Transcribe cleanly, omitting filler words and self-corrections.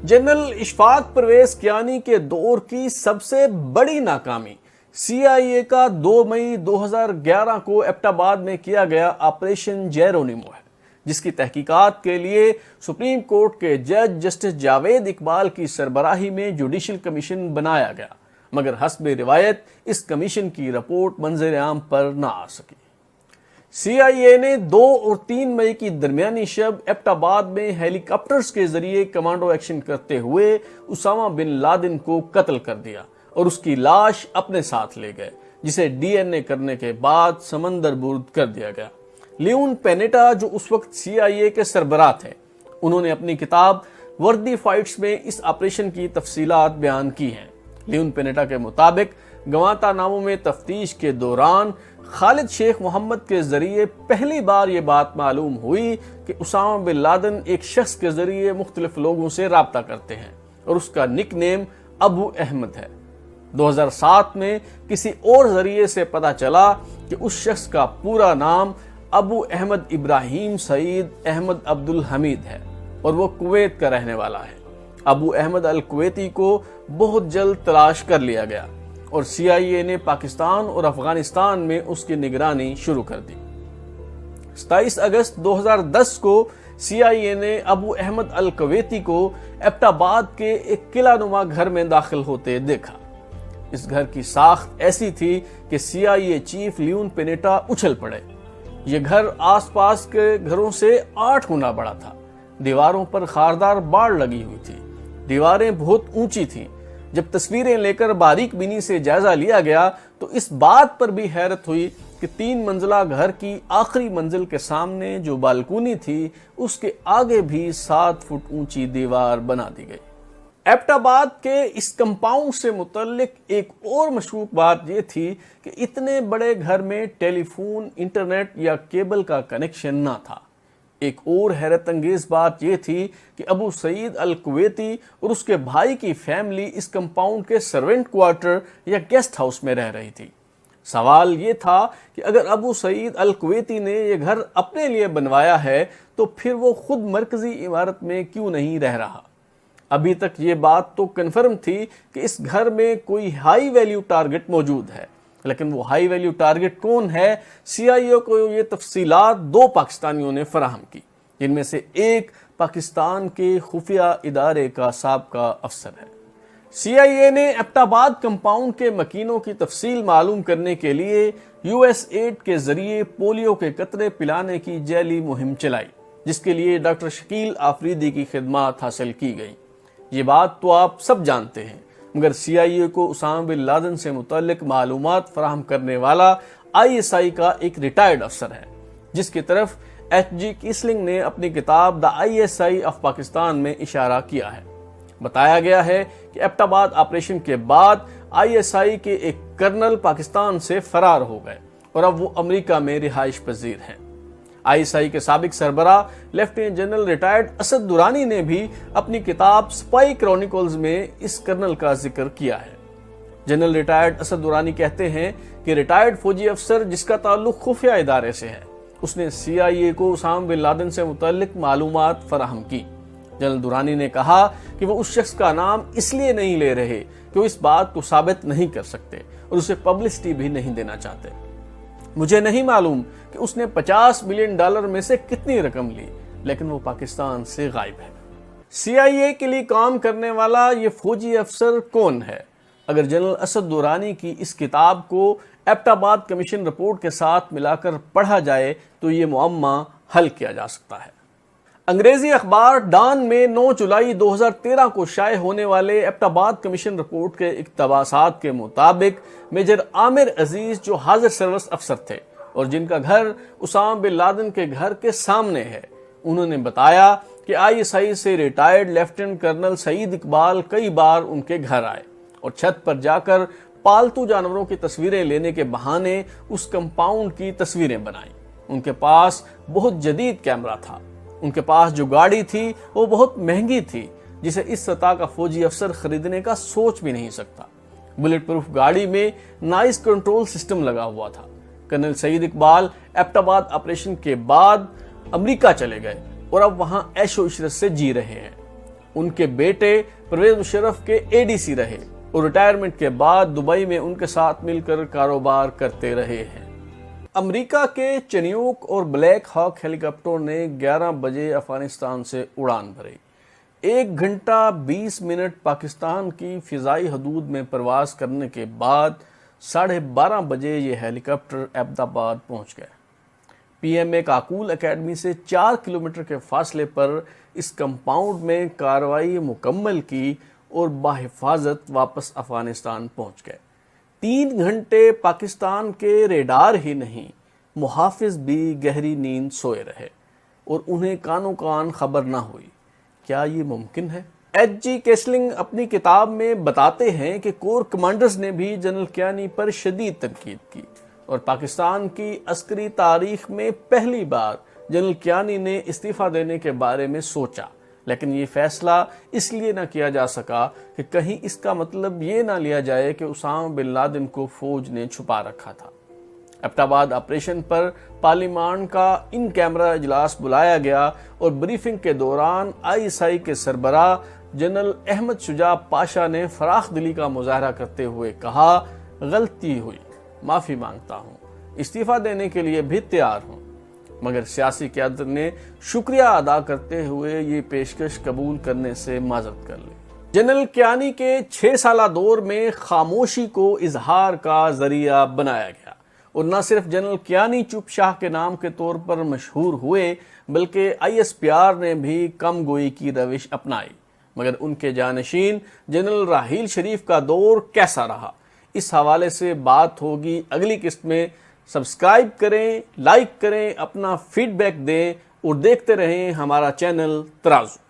General Ashfaq Pervez Kayani کے دور کی سب سے بڑی ناکامی سی آئی اے کا 2 مئی 2011 کو ایبٹ آباد میں کیا گیا آپریشن جیرونیمو ہے، جس کی تحقیقات کے لیے سپریم کورٹ کے جج جسٹس جاوید اقبال کی سربراہی میں جوڈیشل کمیشن بنایا گیا، مگر حسب روایت اس کمیشن کی رپورٹ منظر عام پر نہ آ سکی۔ سی آئی اے نے 2 اور 3 مئی کی درمیانی شب ایبٹ آباد میں ہیلی کاپٹرز کے ذریعے کمانڈو ایکشن کرتے ہوئے اسامہ بن لادن کو قتل کر دیا اور اس کی لاش اپنے ساتھ لے گئے، جسے ڈی این اے کرنے کے بعد سمندر برد کر دیا گیا۔ لیون پینیٹا، جو اس وقت سی آئی اے کے سربراہ تھے، انہوں نے اپنی کتاب وردی فائٹس میں اس آپریشن کی تفصیلات بیان کی ہیں۔ لیون پینیٹا کے مطابق گوانتا ناموں میں تفتیش کے دوران خالد شیخ محمد کے ذریعے پہلی بار یہ بات معلوم ہوئی کہ اسامہ بن لادن ایک شخص کے ذریعے مختلف لوگوں سے رابطہ کرتے ہیں اور اس کا نک نیم ابو احمد ہے۔ 2007 میں کسی اور ذریعے سے پتہ چلا کہ اس شخص کا پورا نام ابو احمد ابراہیم سعید احمد عبد الحمید ہے اور وہ کویت کا رہنے والا ہے۔ ابو احمد الکویتی کو بہت جلد تلاش کر لیا گیا اور سی آئی اے نے پاکستان اور افغانستان میں اس کی نگرانی شروع کر دی۔ 27 اگست 2010 کو سی آئی اے نے ابو احمد الکویتی کو ایبٹ آباد کے ایک قلعہ نما گھر میں داخل ہوتے دیکھا۔ اس گھر کی ساخت ایسی تھی کہ سی آئی اے چیف لیون پینیٹا اچھل پڑے۔ یہ گھر آس پاس کے گھروں سے 8 گنا بڑا تھا۔ دیواروں پر خاردار باڑ لگی ہوئی تھی، دیواریں بہت اونچی تھیں۔ جب تصویریں لے کر باریک بینی سے جائزہ لیا گیا تو اس بات پر بھی حیرت ہوئی کہ 3 منزلہ گھر کی آخری منزل کے سامنے جو بالکونی تھی، اس کے آگے بھی 7 فٹ اونچی دیوار بنا دی گئی۔ ایبٹ آباد کے اس کمپاؤنڈ سے متعلق ایک اور مشکوک بات یہ تھی کہ اتنے بڑے گھر میں ٹیلی فون، انٹرنیٹ یا کیبل کا کنیکشن نہ تھا۔ ایک اور حیرت انگیز بات یہ تھی کہ ابو سعید الکویتی اور اس کے بھائی کی فیملی اس کمپاؤنڈ کے سرونٹ کوارٹر یا گیسٹ ہاؤس میں رہ رہی تھی۔ سوال یہ تھا کہ اگر ابو سعید الکویتی نے یہ گھر اپنے لیے بنوایا ہے تو پھر وہ خود مرکزی عمارت میں کیوں نہیں رہ رہا؟ ابھی تک یہ بات تو کنفرم تھی کہ اس گھر میں کوئی ہائی ویلیو ٹارگٹ موجود ہے، لیکن وہ ہائی ویلیو ٹارگٹ کون ہے؟ سی آئی اے کو یہ تفصیلات 2 پاکستانیوں نے فراہم کی، جن میں سے ایک پاکستان کے خفیہ ادارے کا سابقہ افسر ہے۔ سی آئی اے نے ایبٹ آباد کمپاؤنڈ کے مکینوں کی تفصیل معلوم کرنے کے لیے یو ایس ایڈ کے ذریعے پولیو کے قطرے پلانے کی جعلی مہم چلائی، جس کے لیے ڈاکٹر شکیل آفریدی کی خدمات حاصل کی گئی۔ یہ بات تو آپ سب جانتے ہیں، مگر سی آئی اے کو اسامہ بن لادن سے متعلق معلومات فراہم کرنے والا آئی ایس آئی کا ایک ریٹائرڈ افسر ہے، جس کی طرف ایچ جی کیسلنگ نے اپنی کتاب the I S I of Pakistan میں اشارہ کیا ہے۔ بتایا گیا ہے کہ ایبٹ آباد آپریشن کے بعد آئی ایس آئی کے ایک کرنل پاکستان سے فرار ہو گئے اور اب وہ امریکہ میں رہائش پذیر ہیں۔ آئی ایس آئی کے سابق سربراہ lieutenant general retired Asad Durrani نے بھی اپنی کتاب سپائی کرونیکلز میں اس کرنل کا ذکر کیا ہے۔ جنرل ریٹائرڈ اسد درانی کہتے ہیں کہ ریٹائرڈ فوجی افسر جس کا تعلق خفیہ ادارے سے ہے، اس نے سی آئی اے کو اسامہ بن لادن سے متعلق معلومات فراہم کی۔ جنرل درانی نے کہا کہ وہ اس شخص کا نام اس لیے نہیں لے رہے کہ وہ اس بات کو ثابت نہیں کر سکتے اور اسے پبلسٹی بھی نہیں دینا چاہتے۔ مجھے نہیں معلوم کہ اس نے $50 ملین میں سے کتنی رقم لی، لیکن وہ پاکستان سے غائب ہے۔ سی آئی اے کے لیے کام کرنے والا یہ فوجی افسر کون ہے؟ اگر جنرل اسد درانی کی اس کتاب کو ایبٹ آباد کمیشن رپورٹ کے ساتھ ملا کر پڑھا جائے تو یہ معمہ حل کیا جا سکتا ہے۔ انگریزی اخبار ڈان میں 9 جولائی 2013 کو شائع ہونے والے ایبٹ آباد کمیشن رپورٹ کے اقتباسات کے مطابق میجر عامر عزیز، جو حاضر سروس افسر تھے اور جن کا گھر اسامہ بن لادن کے گھر کے سامنے ہے، انہوں نے بتایا کہ آئی ایس آئی سے ریٹائرڈ لیفٹیننٹ کرنل سعید اقبال کئی بار ان کے گھر آئے اور چھت پر جا کر پالتو جانوروں کی تصویریں لینے کے بہانے اس کمپاؤنڈ کی تصویریں بنائیں۔ ان کے پاس بہت جدید کیمرہ تھا۔ ان کے پاس جو گاڑی تھی وہ بہت مہنگی تھی، جسے اس سطح کا فوجی افسر خریدنے کا سوچ بھی نہیں سکتا۔ بلٹ پروف گاڑی میں نائز کنٹرول سسٹم لگا ہوا تھا۔ کرنل سعید اقبال ایبٹ آباد آپریشن کے بعد امریکہ چلے گئے اور اب وہاں عیش و عشرت سے جی رہے ہیں۔ ان کے بیٹے پرویز مشرف کے ADC رہے اور ریٹائرمنٹ کے بعد دبئی میں ان کے ساتھ مل کر کاروبار کرتے رہے ہیں۔ امریکہ کے چنیوک اور بلیک ہاک ہیلی کاپٹر نے 11 بجے افغانستان سے اڑان بھری۔ 1 گھنٹہ 20 منٹ پاکستان کی فضائی حدود میں پرواز کرنے کے بعد 12:30 بجے یہ ہیلی کاپٹر احمد آباد پہنچ گئے۔ PMA کاکول اکیڈمی سے 4 کلومیٹر کے فاصلے پر اس کمپاؤنڈ میں کارروائی مکمل کی اور بحفاظت واپس افغانستان پہنچ گئے۔ 3 گھنٹے پاکستان کے ریڈار ہی نہیں، محافظ بھی گہری نیند سوئے رہے اور انہیں کانوں کان خبر نہ ہوئی۔ کیا یہ ممکن ہے؟ H.G. کیسلنگ اپنی کتاب میں بتاتے ہیں کہ کور کمانڈرز نے بھی جنرل کیانی پر شدید تنقید کی اور پاکستان کی عسکری تاریخ میں پہلی بار جنرل کیانی نے استعفیٰ دینے کے بارے میں سوچا، لیکن یہ فیصلہ اس لیے نہ کیا جا سکا کہ کہیں اس کا مطلب یہ نہ لیا جائے کہ اسامہ بن لادن کو فوج نے چھپا رکھا تھا۔ ایبٹ آباد آپریشن پر پارلیمان کا ان کیمرہ اجلاس بلایا گیا اور بریفنگ کے دوران ISI کے سربراہ جنرل احمد شجاع پاشا نے فراخ دلی کا مظاہرہ کرتے ہوئے کہا، غلطی ہوئی، معافی مانگتا ہوں، استعفیٰ دینے کے لیے بھی تیار ہوں، مگر سیاسی قیادت نے شکریہ ادا کرتے ہوئے یہ پیشکش قبول کرنے سے معذرت کر لی۔ جنرل کیانی کے 6 سالہ دور میں خاموشی کو اظہار کا ذریعہ بنایا گیا اور نہ صرف جنرل کیانی چپ شاہ کے نام کے طور پر مشہور ہوئے بلکہ ISPR نے بھی کم گوئی کی روش اپنائی۔ مگر ان کے جانشین جنرل راحیل شریف کا دور کیسا رہا، اس حوالے سے بات ہوگی اگلی قسط میں۔ سبسکرائب کریں، لائک کریں، اپنا فیڈ بیک دیں اور دیکھتے رہیں ہمارا چینل ترازو۔